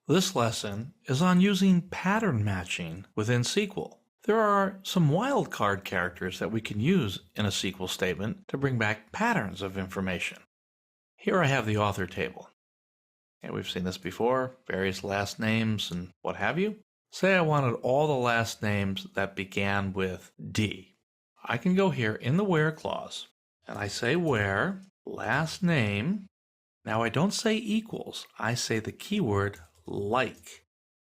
This lesson is on using pattern matching within SQL. There are some wildcard characters that we can use in a SQL statement to bring back patterns of information. Here I have the author table. And we've seen this before, various last names and what have you. Say I wanted all the last names that began with D. I can go here in the where clause and I say where last name. Now I don't say equals, I say the keyword like.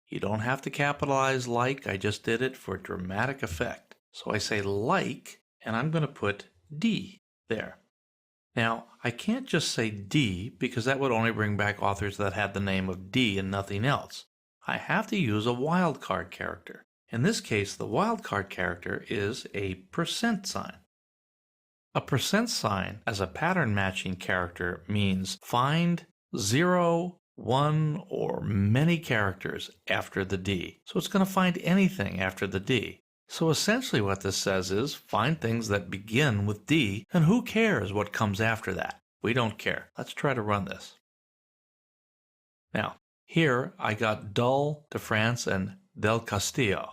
You don't have to capitalize like, I just did it for dramatic effect. So I say like, and I'm going to put D there. Now, I can't just say D because that would only bring back authors that had the name of D and nothing else. I have to use a wildcard character. In this case, the wildcard character is a % sign. A % sign as a pattern matching character means find 0, 1, or many characters after the D. So it's going to find anything after the D. So essentially what this says is find things that begin with D, and who cares what comes after that? We don't care. Let's try to run this. Now, here I got Dull de France and Del Castillo.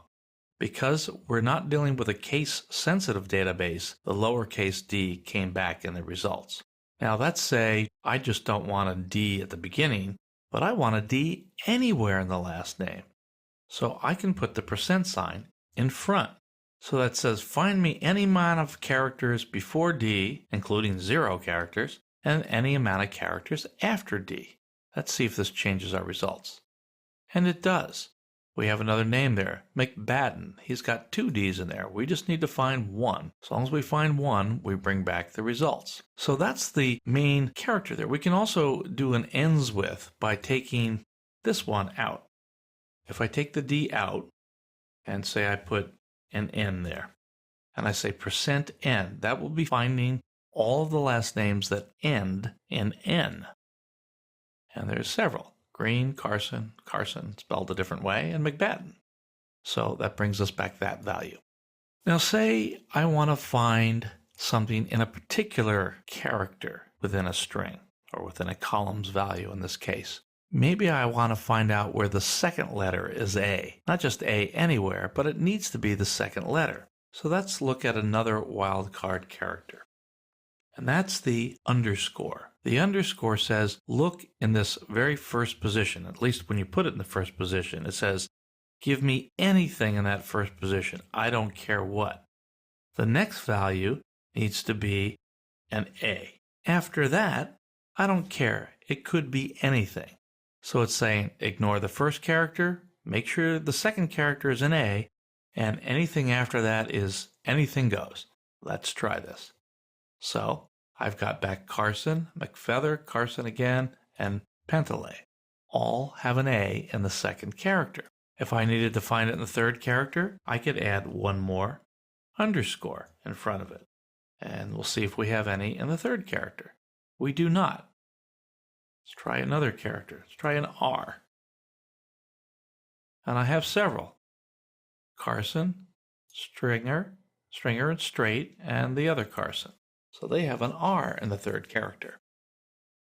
Because we're not dealing with a case-sensitive database, the lowercase d came back in the results. Now let's say I just don't want a D at the beginning, but I want a D anywhere in the last name. So I can put the % sign in front. So that says find me any amount of characters before D, including 0 characters, and any amount of characters after D. Let's see if this changes our results. And it does. We have another name there, McBatten. He's got 2 D's in there. We just need to find 1. As long as we find 1, we bring back the results. So that's the main character there. We can also do an ends with by taking this one out. If I take the D out and say I put an N there, and I say %N, that will be finding all of the last names that end in N. And there's several. Green, Carson spelled a different way, and McBatten. So that brings us back that value. Now say I want to find something in a particular character within a string, or within a column's value in this case. Maybe I want to find out where the second letter is A. Not just A anywhere, but it needs to be the second letter. So let's look at another wildcard character. And that's the underscore. The underscore says, look in this very first position, at least when you put it in the first position, it says, give me anything in that first position. I don't care what. The next value needs to be an A. After that, I don't care. It could be anything. So it's saying, ignore the first character, make sure the second character is an A, and anything after that is anything goes. Let's try this. So I've got back Carson, McFeather, Carson again, and Pentele. All have an A in the second character. If I needed to find it in the third character, I could add one more underscore in front of it. And we'll see if we have any in the third character. We do not. Let's try another character. Let's try an R. And I have several. Carson, Stringer, and Straight, and the other Carson. So they have an R in the third character.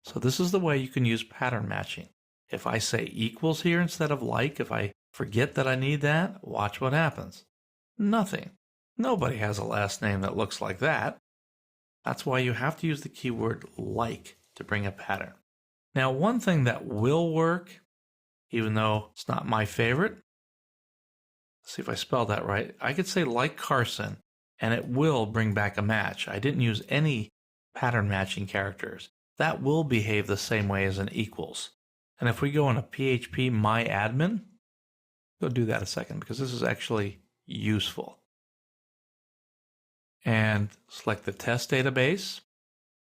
So this is the way you can use pattern matching. If I say equals here instead of like, if I forget that I need that, watch what happens. Nothing. Nobody has a last name that looks like that. That's why you have to use the keyword like to bring a pattern. Now, one thing that will work, even though it's not my favorite, let's see if I spelled that right. I could say like Carson, and it will bring back a match. I didn't use any pattern matching characters. That will behave the same way as an equals. And if we go into PHP myadmin, go do that a second because this is actually useful. And select the test database.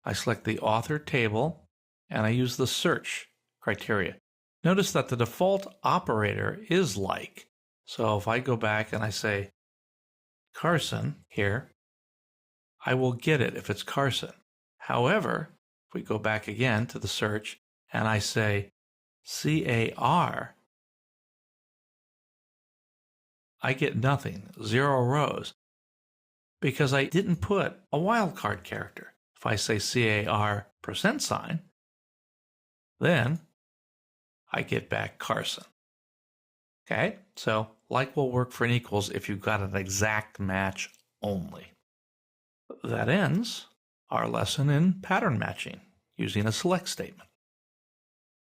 I select the author table, and I use the search criteria. Notice that the default operator is like. So if I go back and I say Carson here, I will get it if it's Carson. However, if we go back again to the search and I say CAR, I get nothing, 0 rows, because I didn't put a wildcard character. If I say CAR %, then I get back Carson. Okay, so like will work for an equals if you've got an exact match only. That ends our lesson in pattern matching using a select statement.